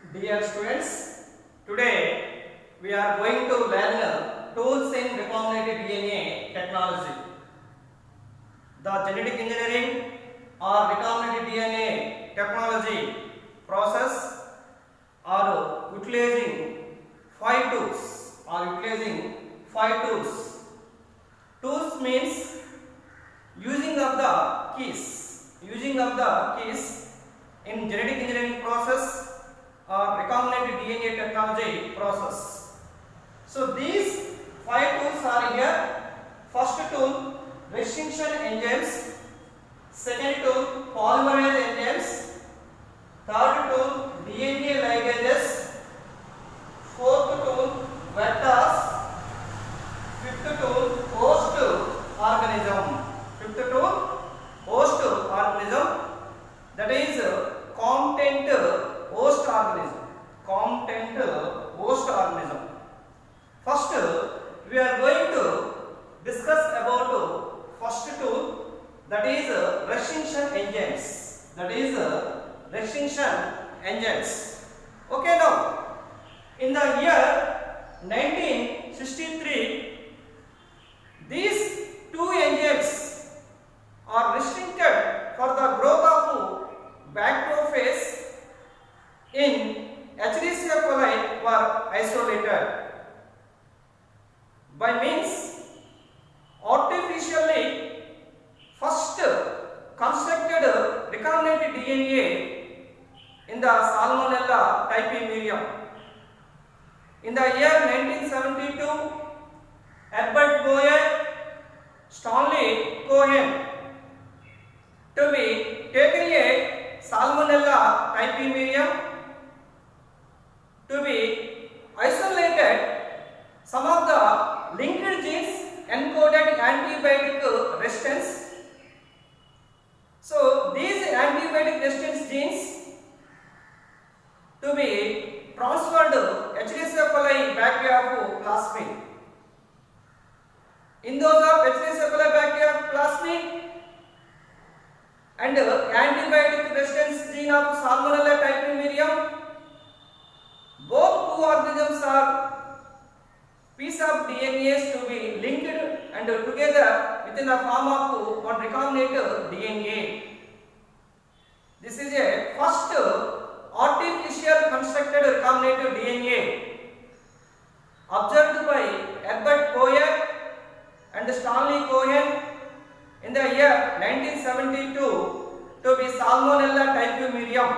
Dear students, today we are going to learn tools in recombinant DNA technology. The genetic engineering or recombinant DNA technology process are utilizing five tools. Tools means using of the keys in genetic engineering process or recombinant DNA technology process. So these five tools are here. First tool, restriction enzymes. Second tool, polymerase enzymes. Third tool, DNA ligases. Fourth tool, vectors. Fifth tool, host organism. That is competent host organism. First, we are going to discuss about first tool, that is restriction enzymes. Okay, now in the year 1963, these two enzymes are restricted for the growth of bacteriophage in Escherichia coli were isolated by means artificially first constructed recombinant DNA in the Salmonella typhimurium. In the year 1972, Herbert Boyer, Stanley Cohen to be taken a Salmonella typhimurium to be isolated some of the linked genes encoded antibiotic resistance. So these antibiotic resistance genes to be transferred to Escherichia coli bacteria of plasmid. In those of Escherichia coli bacteria plasmid and antibiotic resistance gene of Salmonella typhimurium, both two organisms are piece of DNAs to be linked and together within the form of one recombinant DNA. This is a first artificial constructed recombinant DNA observed by Herbert Boyer and Stanley Cohen in the year 1972 to be Salmonella typhimurium.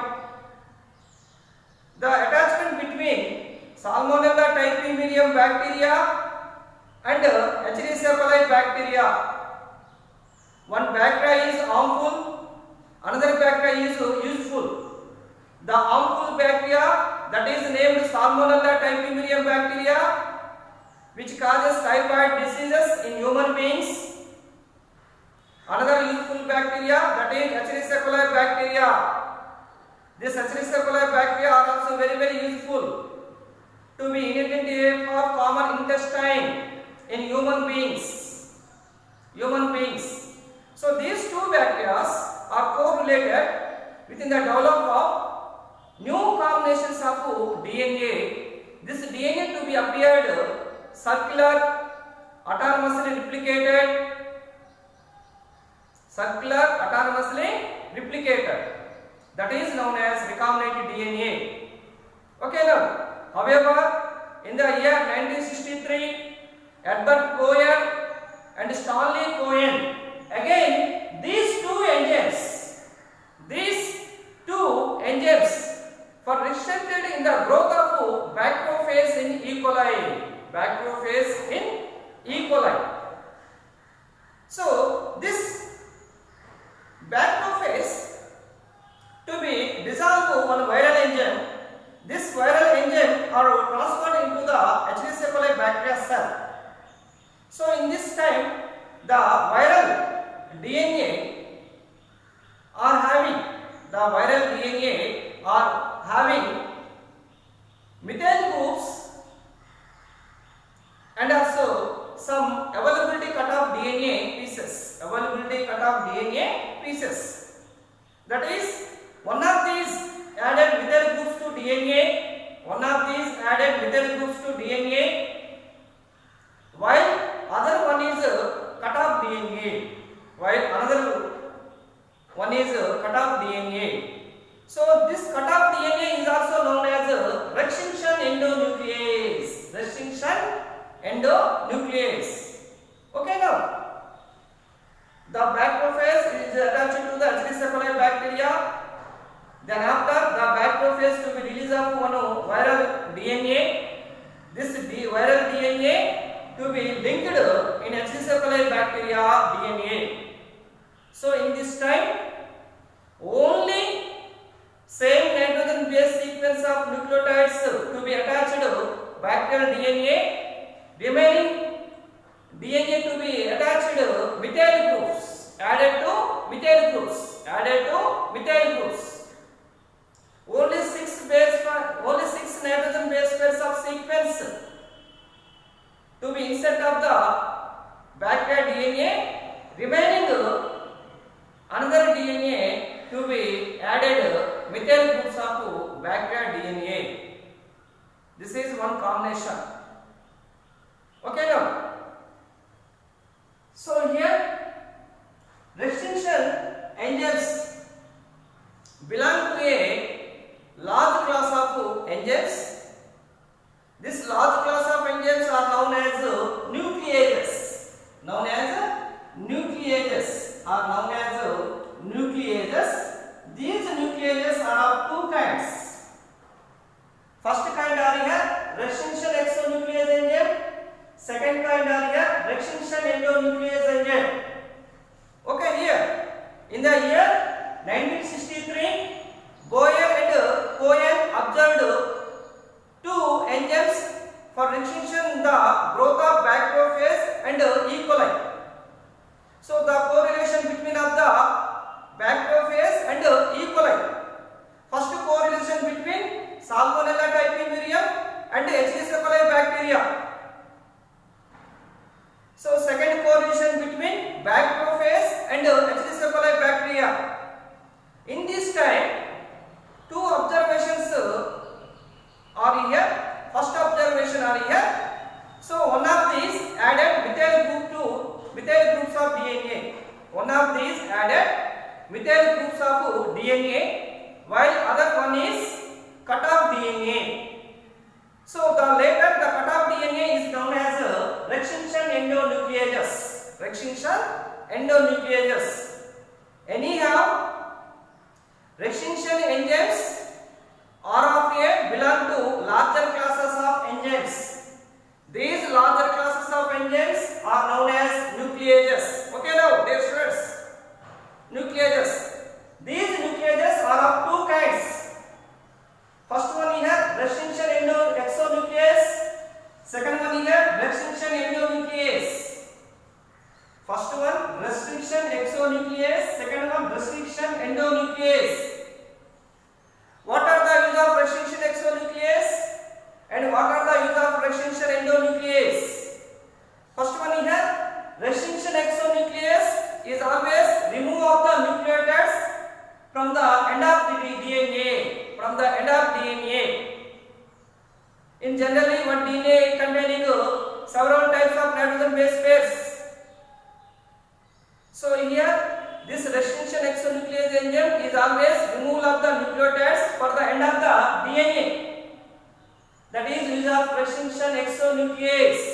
The attachment between Salmonella typhimurium bacteria and Escherichia coli bacteria. One bacteria is harmful, another bacteria is useful. The harmful bacteria, that is named Salmonella typhimurium bacteria, which causes typhoid diseases in human beings. Another useful bacteria, that is Escherichia coli bacteria. This Escherichia coli bacteria are also very useful to be inhibited for common intestine in human beings. So these two bacteria are correlated within the development of new combinations of DNA. This DNA to be appeared circular, autonomously replicated. That is known as recombinant DNA. Okay, now, however, in the year 1963, Herbert Boyer and Stanley Cohen, again these two enzymes for restricted in the growth of bacteriophage in E. coli. So this bacteriophage to be dissolved one viral enzyme. This viral enzyme are transferred into the Escherichia coli bacteria cell. So in this time, the viral DNA are having methyl groups and also some availability cut off DNA pieces. That is, one of these added methyl groups to DNA endonuclease. Okay, now the bacteriophage is attached to the Escherichia coli bacteria. Then after the bacteriophage to be release of one viral DNA. This viral DNA to be linked in Escherichia coli bacteria DNA. So in this time only same nitrogen base sequence of nucleotides to be attached to bacterial DNA, remaining DNA to be attached to methyl groups, added to methyl groups. Only six nitrogen base pairs of sequence to be insert of the bacterial DNA, remaining another DNA to be added methyl groups of bacterial DNA. This is one combination. Okay, now so here restriction enzymes belong to a large class of enzymes. This large class of enzymes are known as nucleases. These nucleases are of two kinds. First kind are here restriction exonuclease enzyme. Second kind are here restriction endonuclease enzyme. Okay, here in the year 1963, Boyer and Cohen observed two enzymes for restriction the growth of bacteriophage and E. coli. So the correlation between of the bacteriophage and E. coli. First correlation between Salmonella typhimurium and Escherichia coli bacteria. So second correlation between bacteriophage and Escherichia coli bacteria. In this time, two observations are here. First observation are here. So one of these added methyl groups of DNA. One of these added methyl groups of DNA, while other one is cut off DNA. So the cut off DNA is known as restriction endonucleases. Anyhow, restriction enzymes belong to larger classes of enzymes. These larger classes of enzymes are known as nucleases. Okay, now dear students, nucleases. These nucleases are of two kinds. First one here restriction exonuclease. Second one here restriction endonuclease. First one restriction exonuclease. Second one restriction endonuclease. What are the use of restriction exonuclease and what are the use of restriction endonuclease? First one here restriction exonuclease is always remove of the nucleotides from the end of the DNA. In generally one DNA containing several types of nitrogen base pairs. So here this restriction exonuclease enzyme is always removal of the nucleotides for the end of the DNA. That is use of restriction exonuclease.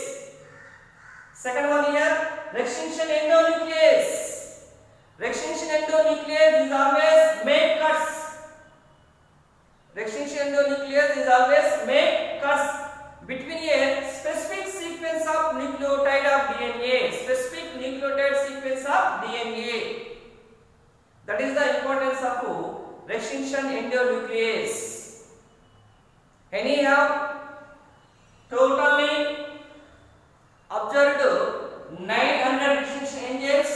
Second one here restriction endonuclease. Restriction endonuclease is always make cuts. Restriction endonuclease is always make cuts between a specific sequence of nucleotide of DNA. Specific nucleotide sequence of DNA. That is the importance of restriction endonuclease. Anyhow, totally observed 900 restriction enzymes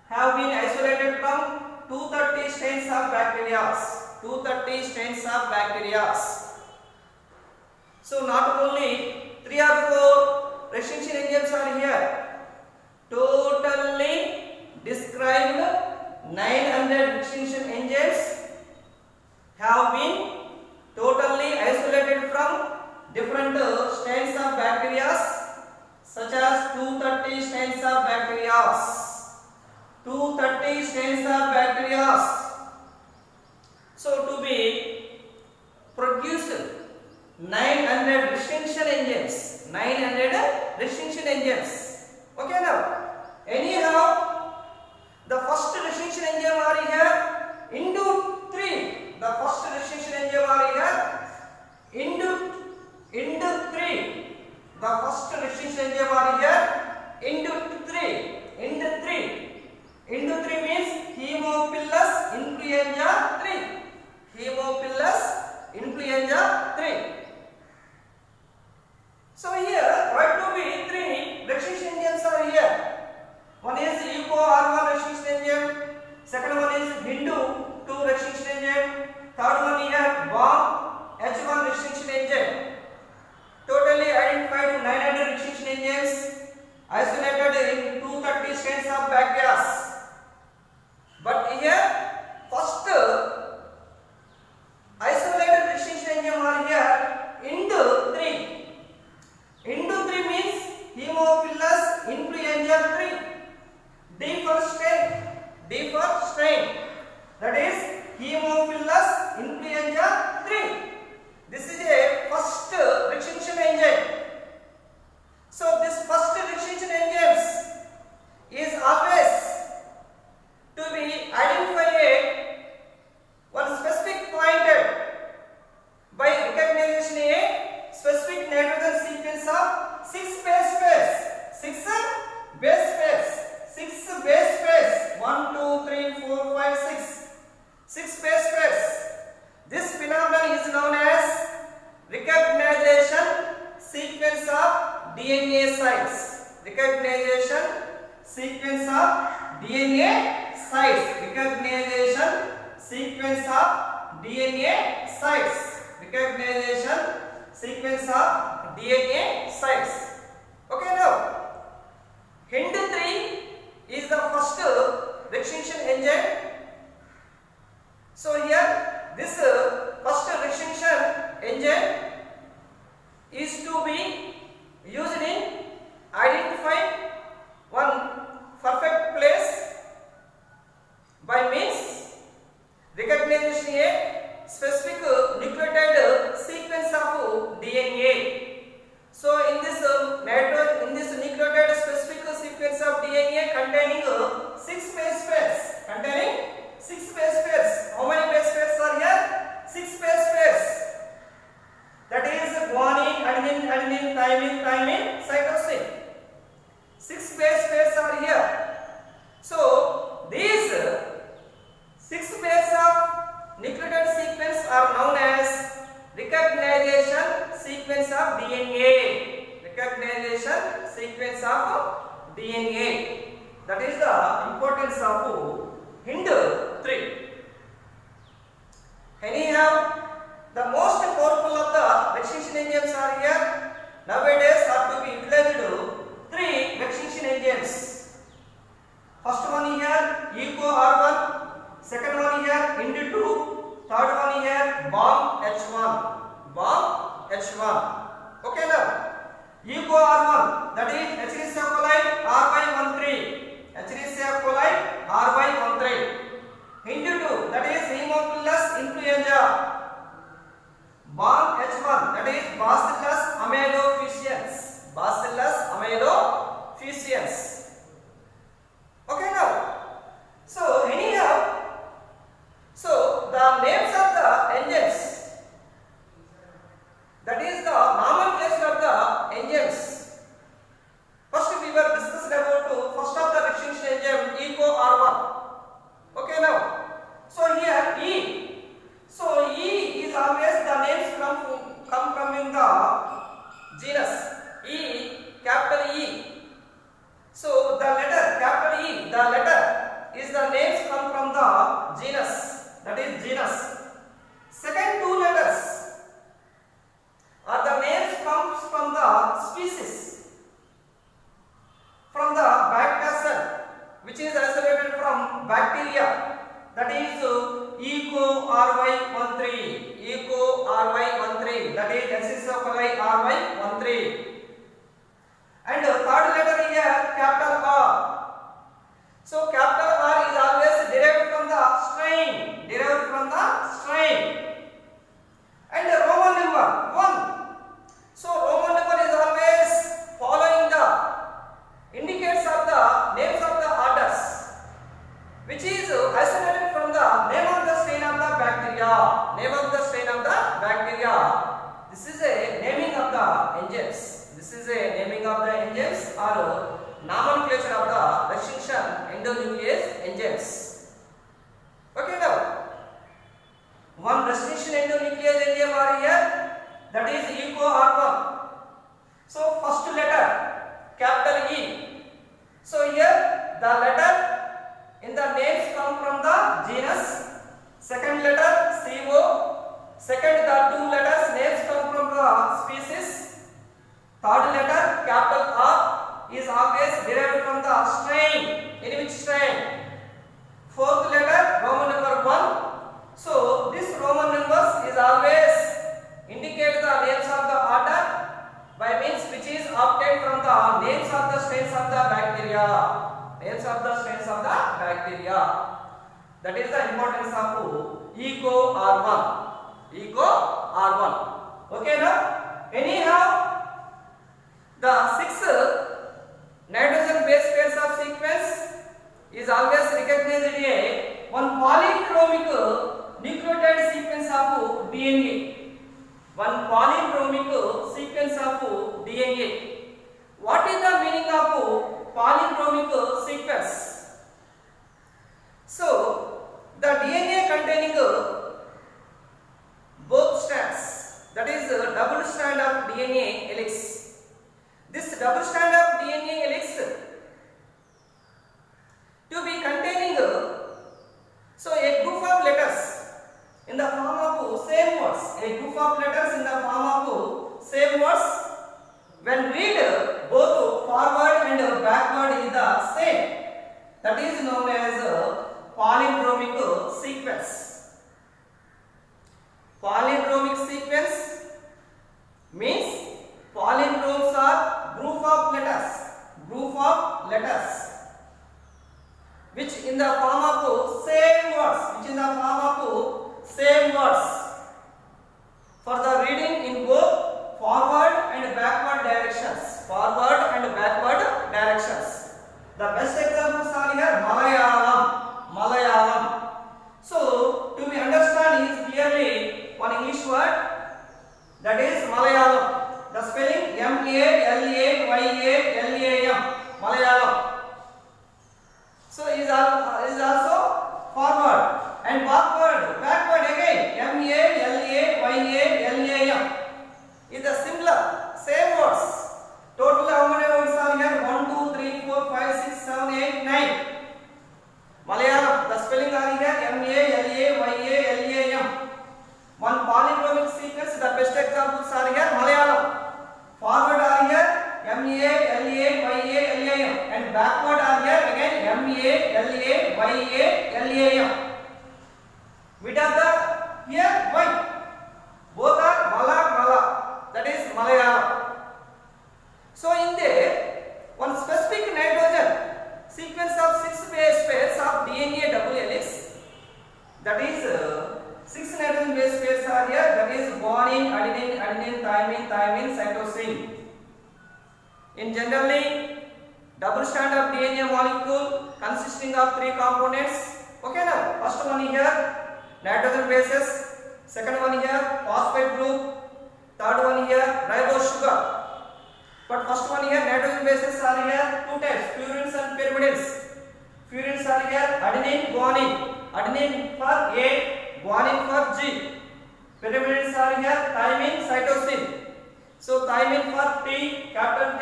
have been isolated from 230 strains of bacteria. So not only 3 or 4 restriction enzymes are here. Totally described 900 restriction enzymes have been totally isolated from different strains of bacteria, such as 230 strains of bacteria. 230 strains of bacteria. So to be produced 900 restriction enzymes. 900 restriction enzymes. Okay now. Anyhow, the first restriction enzyme are here into 3. The first restriction enzyme are here into 3. The first restriction enzyme are here into 3. Into 3. Into 3 means Haemophilus influenza 3. Haemophilus influenza 3. So here, right to be 3 restriction enzymes are here. One is EcoR1 restriction enzyme. Second one is Hindu 2 restriction enzyme. Third one here BOM H1 restriction enzyme. Totally identified 900 restriction enzymes isolated in 230 strains of bacteria. But here, first isolated restriction enzyme are here into 3. Into 3 means Haemophilus influenza 3. D for strain. D for strain. That is Haemophilus influenza 3. This is a first restriction enzyme. So this first restriction enzymes is always to be identified one specific pointed by recognition a specific nitrogen sequence of 6 base pairs. 6 base pairs. 6 base pairs. 1, 2, 3, 4, 5, 6. 6 base pairs. This phenomenon is known as recognition sequence of DNA sites. Recognition sequence of DNA sites. Recognition sequence of DNA sites. Recognition sequence of DNA sites. Okay now. HIND3 is the first restriction enzyme. So here this first restriction enzyme is to be used in identifying one perfect place by means recognition a specific nucleotide sequence of DNA. So in this nucleotide specific sequence of DNA containing 6 base pairs. Containing 6 base pairs. How many base pairs are here? 6 base pairs. That is guanine, adenine, adenine, thymine, thymine, cytosine. 6 base pairs are here. So these 6 pairs of nucleotide sequence are known as recognition sequence of DNA. Recognition sequence of DNA. That is the importance of HIND3. Anyhow, the most powerful of the restriction enzymes are here. Nowadays are to be utilized 3 restriction enzymes. First one here EcoR1. Second one here HIND2. Third one here BOM H1. BOM H1. Okay now. EcoR1 that is Escherichia coli R/13. Escherichia coli R/13. HIND2 that is Haemophilus influenza. BOM H1 that is Bacillus amelophaeus. Bacillus amelophaeus. Okay now. So anyhow, so the names of the enzymes, that is the nomenclature of the enzymes. First we were discussed about first of the restriction enzyme EcoR1. Okay now. So here E. So E is always the names come from in the genus. E, capital E. So the letter capital E, the letter is the names come from the genus. That is genus. Second 2 letters are the names comes from the species. From the bacteria cell, which is isolated from bacteria. That is EcoRY13. EcoRY13. That is Escherichia coli RY13. And third letter here capital R. So capital R is always derived from the strain. Derived from the strain. And Roman number 1. So Roman number is always of the strain of the bacteria. This is a naming of the enzymes. This is a naming of the enzymes or nomenclature of the restriction endonuclease enzymes. Okay now. One restriction endonuclease enzyme are here, that is EcoR1. So first letter capital E. So here the letter in the names come from the genus. Second letter CO. Second the two letters names come from the species. Third letter capital R is always derived from the strain. In which strain? Fourth letter Roman number 1. So this Roman numbers is always indicate the names of the order by means which is obtained from the names of the strains of the bacteria. Names of the strains of the bacteria. That is the importance of EcoR1. EcoR1. Okay now. Anyhow, the 6 nitrogen base pairs of sequence is always recognized a one polychromic nucleotide sequence of DNA. One polychromic sequence of DNA. What is the meaning of polychromic sequence? So, the DNA containing both strands, that is double strand of DNA helix. This double strand of DNA helix to be containing so a group of letters in the form of same words. A group of letters in the form of same words. When read both forward and backward is the same. That is known as palindromic sequence. Palindromic sequence means palindromes are group of letters which in the form of same words, for the reading in both forward and backward directions. The best examples are here Malayalam. So to be understand is clearly one English word, that is Malayalam. The spelling MALAYALAM, Malayalam. So is also forward and backward again MALAYALAM is the similar same words. Total how many words are here? 1, 2, 3, 4, 5, 6, 7, 8, 9. Malayalam, the spelling are here MALAYALAM. One polychromic sequence, the best examples are here Malayalam. Forward are here MALAYALAM and backward are here again MALAYALAM. With other here Y. Both are Mala. That is Malayalam. So in there, one specific nitrogen sequence of 6 base pairs of DNA double helix. That is 6 nitrogen base pairs are here. That is guanine, adenine, thymine, cytosine. In generally, double strand of DNA molecule consisting of 3 components. Okay now, first one here nitrogen bases, second one here phosphate group, third one here ribose sugar. But first one here nitrogen bases are here 2 types, purines and pyrimidines. Purines are here adenine, guanine. Adenine for A, guanine for G. Pyrimidines are here thymine, cytosine. So thymine for T, capital T,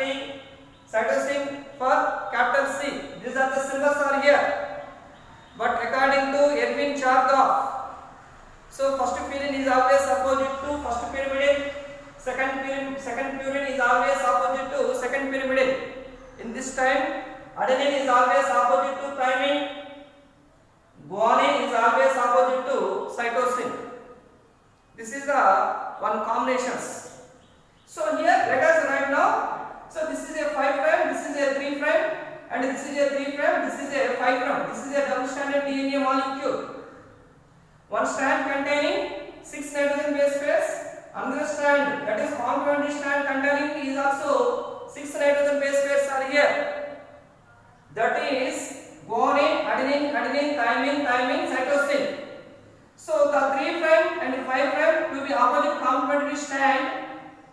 cytosine for capital C. These are the symbols are here. But according to Erwin Chargaff, so first purine is always opposite to first pyrimidine. Second purine is always opposite to second pyrimidine. In this time, adenine is always opposite to thymine. Guanine is always opposite to cytosine. This is the one combinations. So here let us write now. So this is a 5 prime, this is a 3 prime, and this is a 3 prime, this is a 5 prime. This is a double stranded DNA molecule. One strand containing 6 nitrogen base pairs. Another strand, that is complementary strand containing is also 6 nitrogen base pairs are here. That is guanine, adenine, thymine, cytosine. So the 3' and 5' to be opposite complementary strand.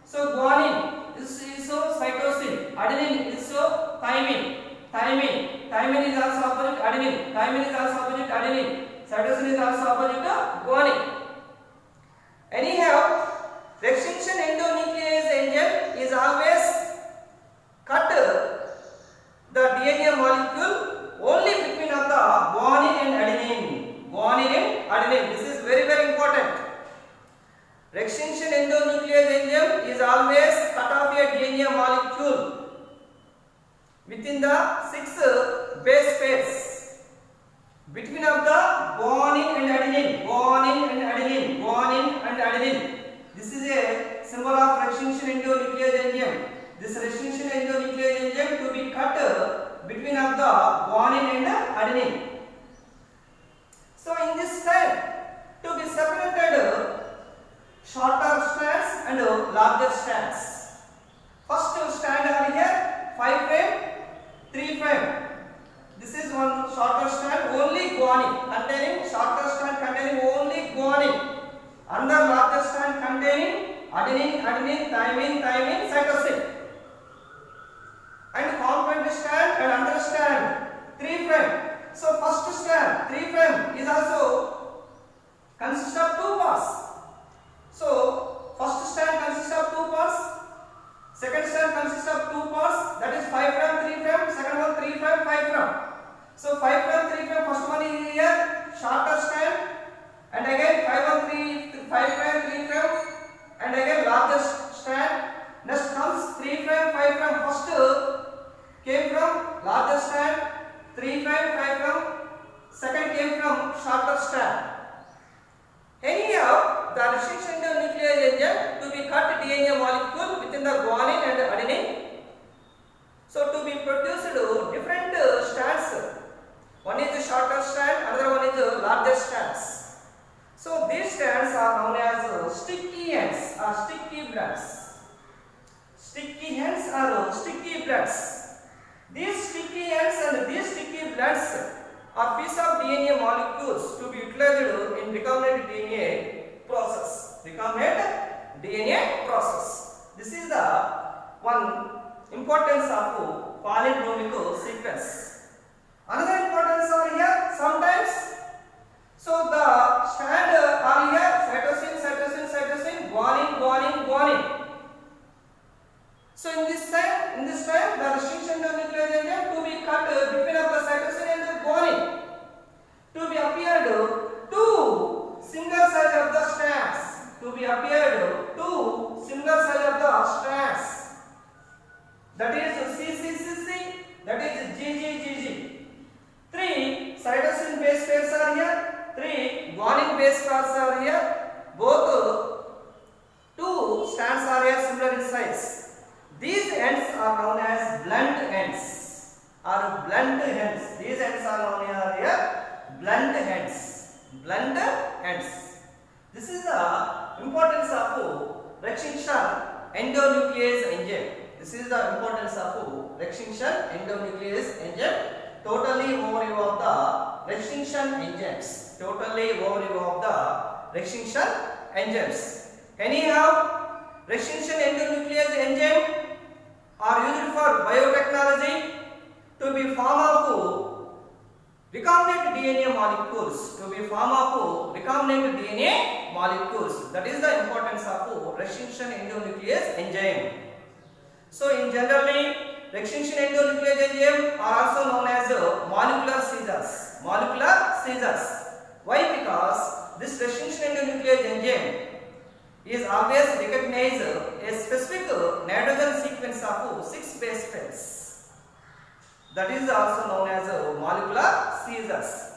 So guanine is so cytosine, adenine is so thymine, thymine is also opposite adenine, thymine is also opposite adenine, cytosine is also opposite guanine. Anyhow, the extinction endonuclease enzyme is always cut the DNA molecule only between of the guanine and adenine. Guanine and adenine. This is very important. Extinction endonuclease enzyme is always cut off a DNA molecule within the 6 base pairs between of the guanine and adenine. Guanine and adenine. Guanine and adenine. This is a symbol of extinction endonuclease enzyme. This extinction endonuclease enzyme to be cut between of the guanine and adenine. So in this time to be separated shorter strands and larger strands. First strand are here 5', 3'. This is one shorter strand only guanine containing shorter strand containing only guanine. Another larger strand containing adenine, thymine, cytosine. And complementary strand and another strand 3'. So first strand 3' is also consists of 2 parts. So first strand consists of 2 parts, second strand consists of 2 parts, that is 5', 3', second one 3', 5'. So 5', 3', first one is here shorter strand, and again 5', 3', and again larger strand. Next comes 3', 5'. First came from larger strand, 3', 5'. Second came from shorter strand. Anyhow, the extinction endonuclease enzyme to be cut DNA molecule within the guanine and adenine. So to be produced different strands. One is the shorter strand, another one is the larger strands. So these strands are known as sticky ends or sticky blends. Sticky ends or sticky blends. These sticky ends and these sticky blends are piece of DNA molecules to be utilized in recombinant DNA process. Recombinant DNA process. This is the one importance of palindromic sequence. Another importance are here sometimes. So the strand are here cytosine, guanine. So in this time the extinction endonuclease enzyme to be cut between of the cytosine and the guanine to be appeared two single size of the strands. To be appeared two single size of the strands. That is CCCC. That is GGGG. 3 cytosine base pairs are here. 3 guanine base pairs are here. Both 2 strands are here similar in size. These ends are known as blunt ends. These ends are known as here blunt ends. Blunt ends. This is the importance of extinction endonuclease enzyme. This is the importance of extinction endonuclease enzyme. Totally overview of the extinction enzymes. Anyhow, extinction endonuclease enzyme are used for biotechnology to be form of recombinant DNA molecules. That is the importance of extinction endonuclease enzyme. So in generally, extinction endonuclease enzyme are also known as molecular scissors. Why? Because this extinction endonuclease enzyme is always recognize a specific nitrogen sequence of 6 base pairs. That is also known as molecular scissors.